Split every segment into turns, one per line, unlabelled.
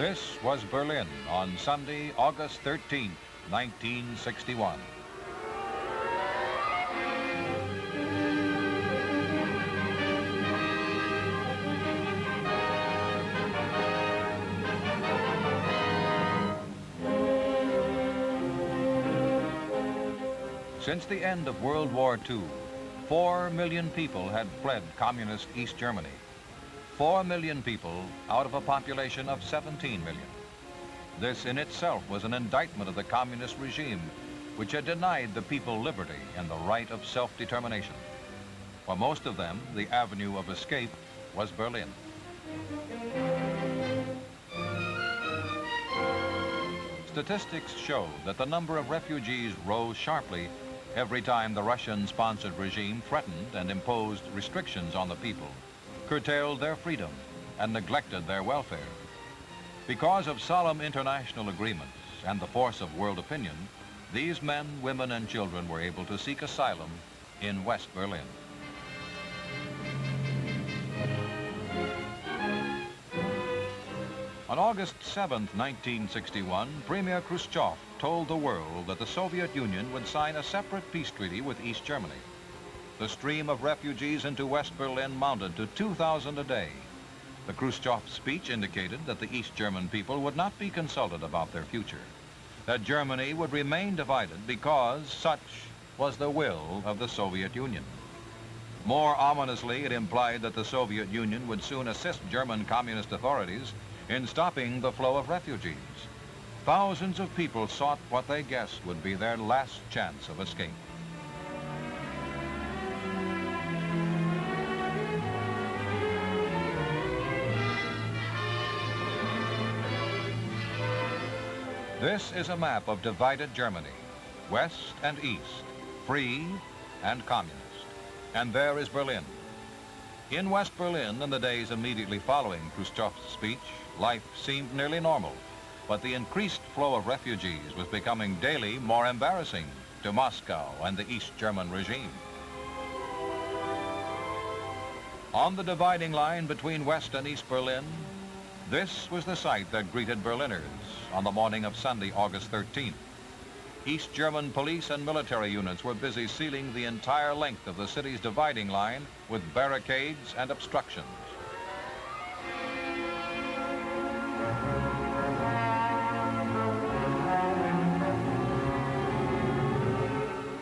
This was Berlin on Sunday, August 13, 1961. Since the end of World War II, 4 million people had fled communist East Germany. 4 million people out of a population of 17 million. This in itself was an indictment of the communist regime, which had denied the people liberty and the right of self-determination. For most of them, the avenue of escape was Berlin. Statistics show that the number of refugees rose sharply every time the Russian-sponsored regime threatened and imposed restrictions on the people, curtailed their freedom, and neglected their welfare. Because of solemn international agreements and the force of world opinion, these men, women, and children were able to seek asylum in West Berlin. On August 7, 1961, Premier Khrushchev told the world that the Soviet Union would sign a separate peace treaty with East Germany. The stream of refugees into West Berlin mounted to 2,000 a day. The Khrushchev speech indicated that the East German people would not be consulted about their future, that Germany would remain divided because such was the will of the Soviet Union. More ominously, it implied that the Soviet Union would soon assist German communist authorities in stopping the flow of refugees. Thousands of people sought what they guessed would be their last chance of escape. This is a map of divided Germany, west and east, free and communist. And there is Berlin. In West Berlin, in the days immediately following Khrushchev's speech, life seemed nearly normal, but the increased flow of refugees was becoming daily more embarrassing to Moscow and the East German regime. On the dividing line between West and East Berlin, this was the sight that greeted Berliners on the morning of Sunday, August 13th. East German police and military units were busy sealing the entire length of the city's dividing line with barricades and obstructions.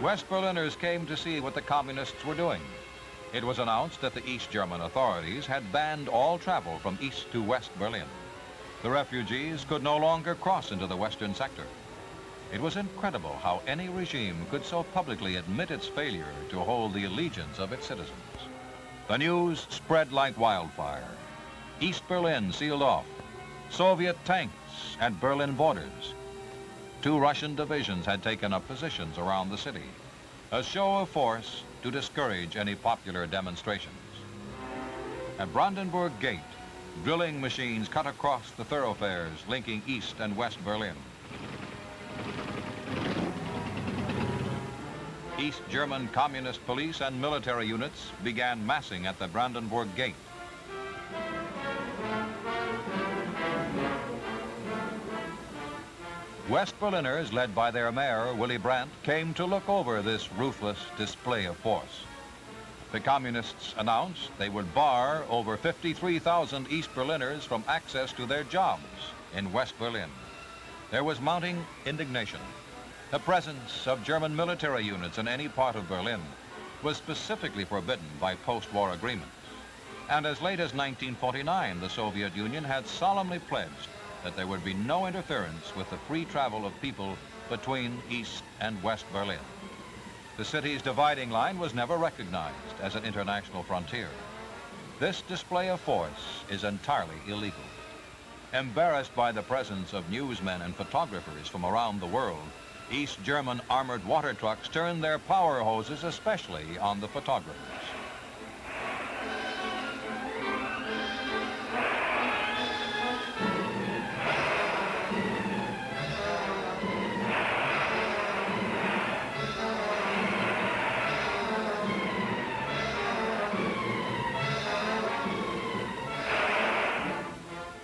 West Berliners came to see what the communists were doing. It was announced that the East German authorities had banned all travel from East to West Berlin. The refugees could no longer cross into the western sector. It was incredible how any regime could so publicly admit its failure to hold the allegiance of its citizens. The news spread like wildfire. East Berlin sealed off. Soviet tanks at Berlin borders. 2 Russian divisions had taken up positions around the city, a show of force to discourage any popular demonstrations. At Brandenburg Gate, drilling machines cut across the thoroughfares linking East and West Berlin. East German communist police and military units began massing at the Brandenburg Gate. West Berliners, led by their mayor, Willy Brandt, came to look over this ruthless display of force. The communists announced they would bar over 53,000 East Berliners from access to their jobs in West Berlin. There was mounting indignation. The presence of German military units in any part of Berlin was specifically forbidden by post-war agreements. And as late as 1949, the Soviet Union had solemnly pledged that there would be no interference with the free travel of people between East and West Berlin. The city's dividing line was never recognized as an international frontier. This display of force is entirely illegal. Embarrassed by the presence of newsmen and photographers from around the world, East German armored water trucks turned their power hoses especially on the photographers.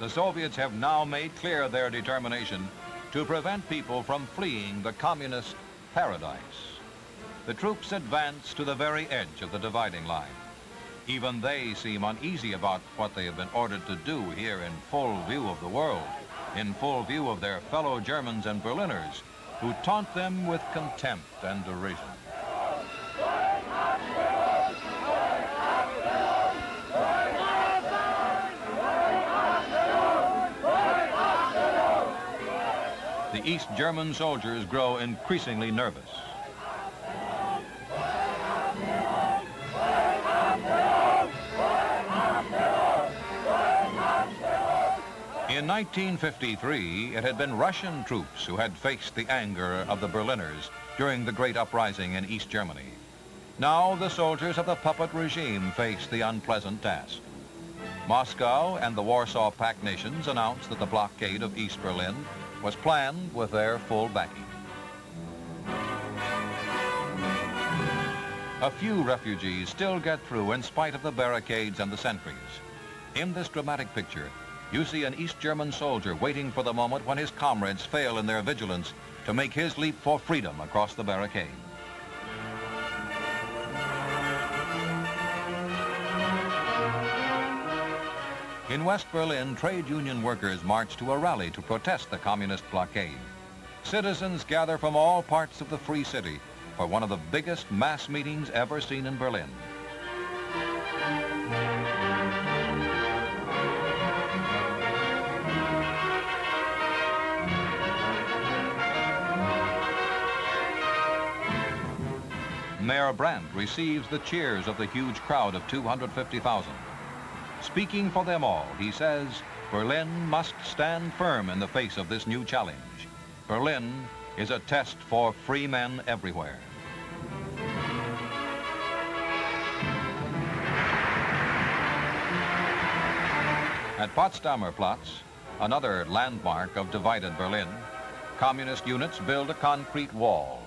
The the Soviets have now made clear their determination to prevent people from fleeing the communist paradise. The troops advance to the very edge of the dividing line. Even they seem uneasy about what they have been ordered to do here in full view of the world, in full view of their fellow Germans and Berliners, who taunt them with contempt and derision. The East German soldiers grow increasingly nervous. In 1953, it had been Russian troops who had faced the anger of the Berliners during the great uprising in East Germany. Now the soldiers of the puppet regime face the unpleasant task. Moscow and the Warsaw Pact nations announced that the blockade of East Berlin was planned with their full backing. A few refugees still get through in spite of the barricades and the sentries. In this dramatic picture, you see an East German soldier waiting for the moment when his comrades fail in their vigilance to make his leap for freedom across the barricade. In West Berlin, trade union workers march to a rally to protest the communist blockade. Citizens gather from all parts of the free city for one of the biggest mass meetings ever seen in Berlin. Mayor Brandt receives the cheers of the huge crowd of 250,000. Speaking for them all, he says, Berlin must stand firm in the face of this new challenge. Berlin is a test for free men everywhere. At Potsdamer Platz, another landmark of divided Berlin, communist units build a concrete wall.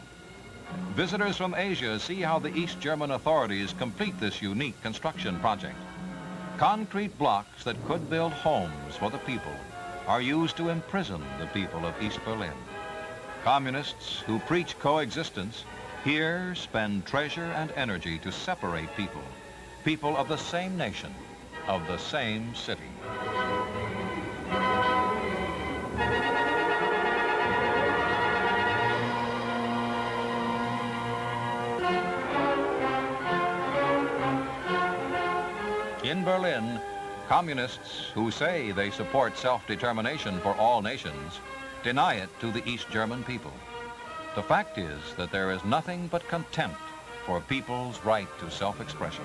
Visitors from Asia see how the East German authorities complete this unique construction project. Concrete blocks that could build homes for the people are used to imprison the people of East Berlin. Communists who preach coexistence here spend treasure and energy to separate people, people of the same nation, of the same city. In Berlin, communists who say they support self-determination for all nations deny it to the East German people. The fact is that there is nothing but contempt for people's right to self-expression.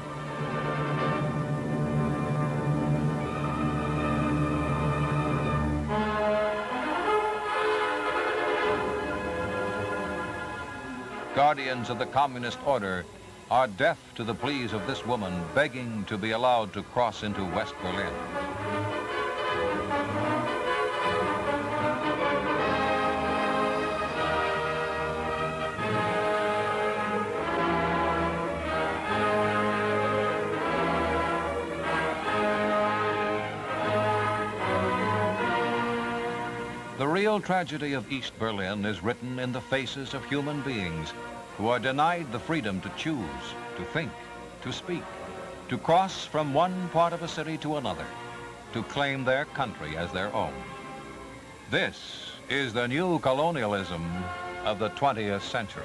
Guardians of the communist order are deaf to the pleas of this woman begging to be allowed to cross into West Berlin. The real tragedy of East Berlin is written in the faces of human beings who are denied the freedom to choose, to think, to speak, to cross from one part of a city to another, to claim their country as their own. This is the new colonialism of the 20th century.